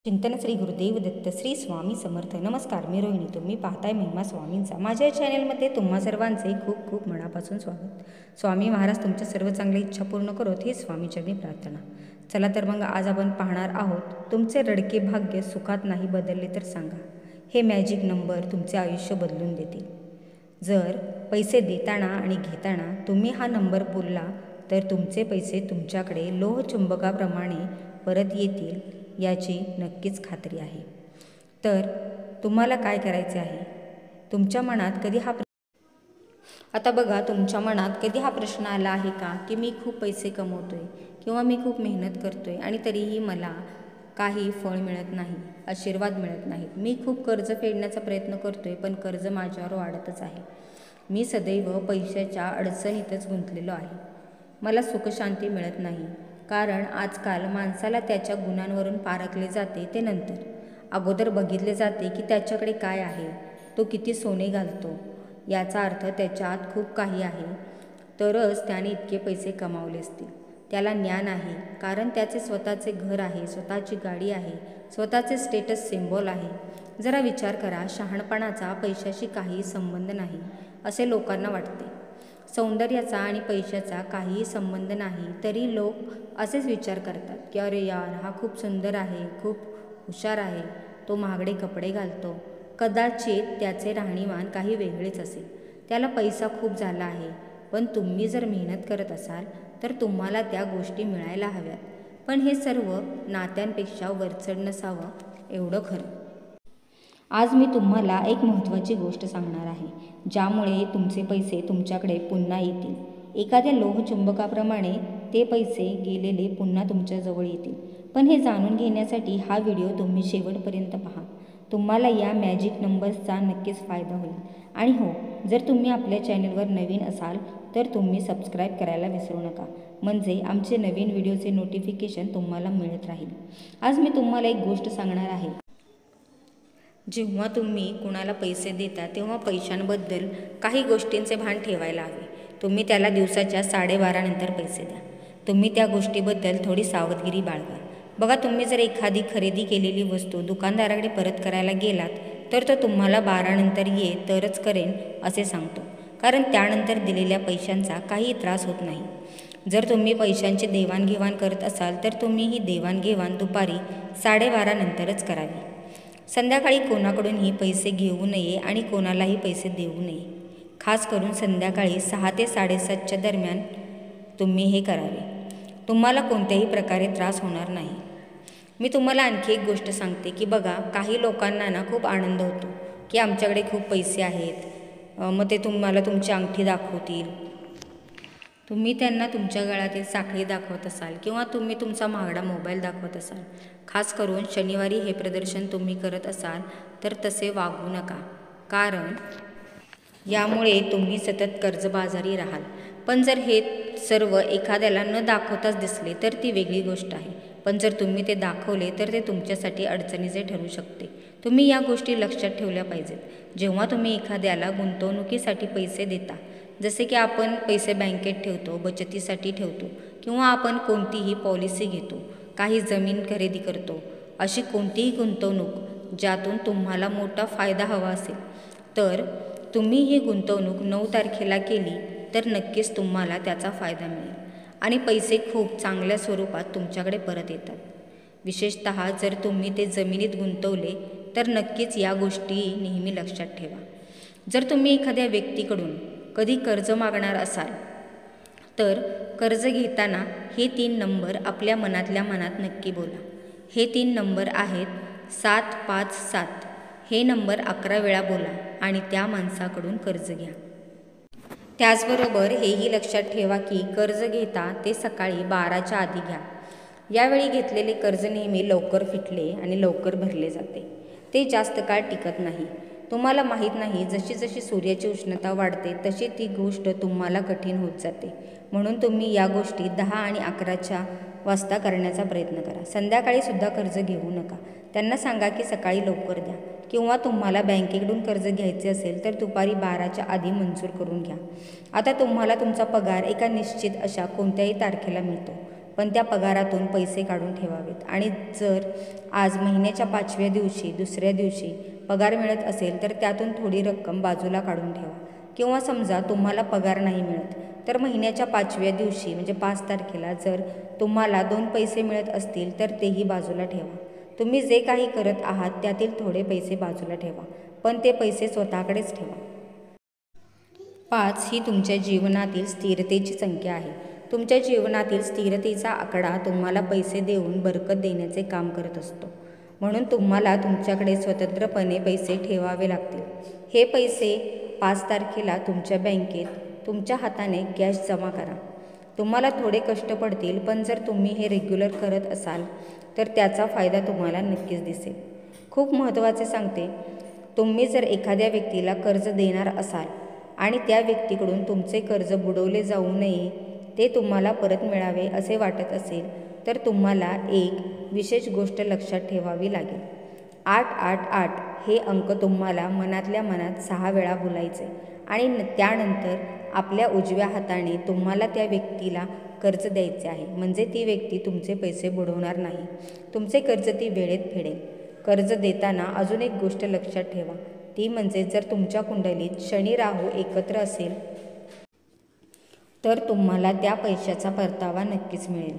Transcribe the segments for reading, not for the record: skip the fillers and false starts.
चिंतन श्री गुरुदेव दत्त श्री स्वामी समर्थ. नमस्कार, मी रोहिणी. तुम्ही पाहताय महिमा स्वामींचा. माझ्या चॅनलमध्ये तुम्हा सर्वांचे खूप खूप मनापासून स्वागत. स्वामी महाराज तुमच्या सर्व चांगल्या इच्छा पूर्ण करोत ही स्वामीचरणी प्रार्थना. चला तर मग आज आपण पाहणार आहोत, तुमचे रडके भाग्य सुखात नाही बदलले तर सांगा. हे मॅजिक नंबर तुमचे आयुष्य बदलून देतील. जर पैसे देताना आणि घेताना तुम्ही हा नंबर बोलला तर तुमचे पैसे तुमच्याकडे लोहचुंबकाप्रमाणे परत येतील याची नक्कीच खात्री आहे. तर तुम्हाला काय करायचे आहे? तुमच्या मनात कधी आता बघा, तुमच्या मनात कधी हा प्रश्न आला आहे का की मी खूप पैसे कमवतोय किंवा मी खूप मेहनत करतोय आणि तरीही मला काही फळ मिळत नाही, आशीर्वाद मिळत नाही. मी खूप कर्ज फेडण्याचा प्रयत्न करतोय पण कर्ज माझ्यावर वाढतच आहे. मी सदैव पैशाच्या अडचणीतच गुंतलेलो आहे. मला सुखशांती मिळत नाही. कारण आजकाल माणसाला त्याच्या गुणांवरून पारखले जाते ते नंतर. अगोदर बघितले जाते की त्याच्याकडे काय आहे, तो किती सोने घालतो. याचा अर्थ त्याच्यात खूप काही आहे, तरच त्याने इतके पैसे कमावले असतील. त्याला ज्ञान आहे, कारण त्याचे स्वतःचे घर आहे, स्वतःची गाडी आहे, स्वतःचे स्टेटस सिम्बॉल आहे. जरा विचार करा, शहाणपणाचा पैशाशी काही संबंध नाही असे लोकांना वाटते. सौंदर्याचा आणि पैशाचा काहीही संबंध नाही, तरी लोक असेच विचार करतात की अरे यार, हा खूप सुंदर आहे, खूप हुशार आहे, तो महागडे कपडे घालतो. कदाचित त्याचे राहणीमान काही वेगळेच असेल, त्याला पैसा खूप झाला आहे. पण तुम्ही जर मेहनत करत असाल तर तुम्हाला त्या गोष्टी मिळायला हव्यात. पण हे सर्व नात्यांपेक्षा वरचढ नसावं एवढं खरं. आज मी तुम्हाला एक महत्त्वाची गोष्ट सांगणार आहे, ज्यामुळे तुमचे पैसे तुमच्याकडे पुन्हा येतील. एखाद्या लोहचुंबकाप्रमाणे ते पैसे गेलेले पुन्हा तुमच्याजवळ येतील. पण हे जाणून घेण्यासाठी हा व्हिडिओ तुम्ही शेवटपर्यंत पहा. तुम्हाला या मॅजिक नंबर्सचा नक्कीच फायदा होईल. आणि हो, जर तुम्ही आपल्या चॅनलवर नवीन असाल तर तुम्ही सबस्क्राईब करायला विसरू नका, म्हणजे आमचे नवीन व्हिडिओचे नोटिफिकेशन तुम्हाला मिळत राहील. आज मी तुम्हाला एक गोष्ट सांगणार आहे. जेव्हा तुम्ही कुणाला पैसे देता तेव्हा पैशांबद्दल काही गोष्टींचे भान ठेवायला हवे. तुम्ही त्याला दिवसाच्या 12:30 नंतर पैसे द्या. तुम्ही त्या गोष्टीबद्दल थोडी सावधगिरी बाळगा. बघा, तुम्ही जर एखादी खरेदी केलेली वस्तू दुकानदाराकडे परत करायला गेलात तर तो तुम्हाला 12 नंतर ये तरच करेन असे सांगतो, कारण त्यानंतर दिलेल्या पैशांचा काही त्रास होत नाही. जर तुम्ही पैशांची देवाणघेवाण करत असाल तर तुम्ही ही देवाणघेवाण दुपारी 12:30 नंतरच करावी. संध्याकाळी कोणाकडूनही पैसे घेऊ नये आणि कोणालाही पैसे देऊ नये. खास करून संध्याकाळी 6 ते 7:30च्या दरम्यान तुम्ही हे करावे. तुम्हाला कोणत्याही प्रकारे त्रास होणार नाही. मी तुम्हाला आणखी एक गोष्ट सांगते की बघा, काही लोकांना ना खूप आनंद होतो की आमच्याकडे खूप पैसे आहेत, मग ते तुम्हाला तुमची अंगठी दाखवतील. तुम्ही त्यांना तुमच्या गळ्यातील साखळी दाखवत असाल किंवा तुम्ही तुमचा महागडा मोबाईल दाखवत असाल. खास करून शनिवारी हे प्रदर्शन तुम्ही करत असाल तर तसे वागू नका, कारण यामुळे तुम्ही सतत कर्जबाजारी राहाल. पण जर हे सर्व एखाद्याला न दाखवताच दिसले तर ती वेगळी गोष्ट आहे. पण जर तुम्ही ते दाखवले तर ते तुमच्यासाठी अडचणीचे ठरू शकते. तुम्ही या गोष्टी लक्षात ठेवल्या पाहिजेत. जेव्हा तुम्ही एखाद्याला गुंतवणुकीसाठी पैसे देता, जसे की आपण पैसे बँकेत ठेवतो, बचतीसाठी ठेवतो किंवा आपण कोणतीही पॉलिसी घेतो, काही जमीन खरेदी करतो, अशी कोणतीही गुंतवणूक ज्यातून तुम्हाला मोठा फायदा हवा असेल, तर तुम्ही ही गुंतवणूक 9 तारखेला केली तर नक्कीच तुम्हाला त्याचा फायदा मिळेल आणि पैसे खूप चांगल्या स्वरूपात तुमच्याकडे परत येतात. विशेषतः जर तुम्ही ते जमिनीत गुंतवले तर नक्कीच या गोष्टी नेहमी लक्षात ठेवा. जर तुम्ही एखाद्या व्यक्तीकडून कधी कर्ज मागणार असाल तर कर्ज घेताना हे 3 नंबर आपल्या मनातल्या मनात नक्की बोला. हे 3 नंबर आहेत 757. हे नंबर 11 वेळा बोला आणि त्या माणसाकडून कर्ज घ्या. त्याचबरोबर हेही लक्षात ठेवा की कर्ज घेता ते सकाळी 12च्या आधी घ्या. यावेळी घेतलेले कर्ज नेहमी लवकर फिटले आणि लवकर भरले जाते. ते जास्त काळ टिकत नाही. तुम्हाला माहीत नाही, जशी जशी सूर्याची उष्णता वाढते तशी ती गोष्ट तुम्हाला कठीण होत जाते. म्हणून तुम्ही या गोष्टी 10 आणि 11च्या वाजता करण्याचा प्रयत्न करा. संध्याकाळी सुद्धा कर्ज घेऊ नका. त्यांना सांगा की सकाळी लवकर द्या किंवा तुम्हाला बँकेकडून कर्ज घ्यायचे असेल तर दुपारी 12च्या आधी मंजूर करून घ्या. आता तुम्हाला तुमचा पगार एका निश्चित अशा कोणत्याही तारखेला मिळतो. पण त्या पगारातून पैसे काढून ठेवावेत. आणि जर आज महिन्याच्या 5व्या दिवशी दुसऱ्या दिवशी पगार मिळत असेल तर त्यातून थोडी रक्कम बाजूला काढून ठेवा. किंवा समजा तुम्हाला पगार नाही मिळत तर महिन्याच्या 5व्या दिवशी म्हणजे 5 तारखेला जर तुम्हाला 2 पैसे मिळत असतील तर तेही बाजूला ठेवा. तुम्ही जे काही करत आहात त्यातील थोडे पैसे बाजूला ठेवा, पण ते पैसे स्वतःकडेच ठेवा. 5 ही तुमच्या जीवनातील स्थिरतेची संख्या आहे. तुमच्या जीवनातील स्थिरतेचा आकडा तुम्हाला पैसे देऊन बरकत देण्याचे काम करत असतो. म्हणून तुम्हाला तुमच्याकडे स्वतंत्रपणे पैसे ठेवावे लागतील. हे पैसे 5 तारखेला तुमच्या बँकेत तुमच्या हाताने कॅश जमा करा. तुम्हाला थोडे कष्ट पडतील, पण जर तुम्ही हे रेग्युलर करत असाल तर त्याचा फायदा तुम्हाला नक्कीच दिसेल. खूप महत्त्वाचे सांगते, तुम्ही जर एखाद्या व्यक्तीला कर्ज देणार असाल आणि त्या व्यक्तीकडून तुमचे कर्ज बुडवले जाऊ नये, ते तुम्हाला परत मिळावे असे वाटत असेल तर तुम्हाला एक विशेष गोष्ट लक्षात ठेवावी लागेल. 888 हे अंक तुम्हाला मनातल्या मनात 6 वेळा बोलायचे आणि त्यानंतर आपल्या उजव्या हाताने तुम्हाला त्या व्यक्तीला कर्ज द्यायचे आहे. म्हणजे ती व्यक्ती तुमचे पैसे बुडवणार नाही, तुमचे कर्ज ती वेळेत फेडेल. कर्ज देताना अजून एक गोष्ट लक्षात ठेवा, ती म्हणजे जर तुमच्या कुंडलीत शनी राहू एकत्र असेल तर तुम्हाला त्या पैशाचा परतावा नक्कीच मिळेल.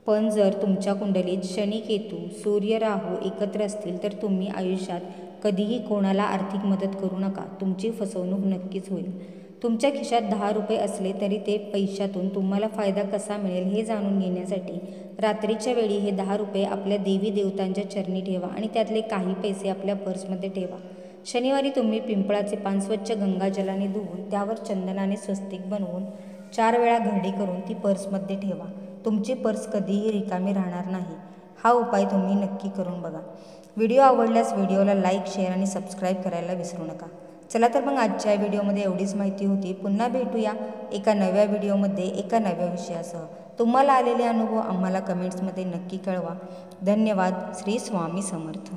पण जर तुमच्या कुंडलीत शनी केतू सूर्य राहू एकत्र असतील तर तुम्ही आयुष्यात कधीही कोणाला आर्थिक मदत करू नका. तुमची फसवणूक नक्कीच होईल. तुमच्या खिशात 10 रुपये असले तरी ते पैशातून तुम्हाला फायदा कसा मिळेल हे जाणून घेण्यासाठी रात्रीच्या वेळी हे 10 रुपये आपल्या देवी देवतांच्या चरणी ठेवा आणि त्यातले काही पैसे आपल्या पर्समध्ये ठेवा. शनिवारी तुम्ही पिंपळाचे पान स्वच्छ गंगाजलाने धुवून त्यावर चंदनाने स्वस्तिक बनवून 4 वेळा घरडी करून ती पर्समध्ये ठेवा. तुमची पर्स कधीही रिकामी राहणार नाही. हा उपाय तुम्ही नक्की करून बघा. व्हिडिओ आवडल्यास व्हिडिओला लाईक, शेअर आणि सबस्क्राईब करायला विसरू नका. चला तर मग आजच्या व्हिडिओमध्ये एवढीच माहिती होती. पुन्हा भेटूया एका नव्या व्हिडिओमध्ये एका नव्या विषयासह. तुम्हाला आलेले अनुभव आम्हाला कमेंट्समध्ये नक्की कळवा. धन्यवाद. श्री स्वामी समर्थ.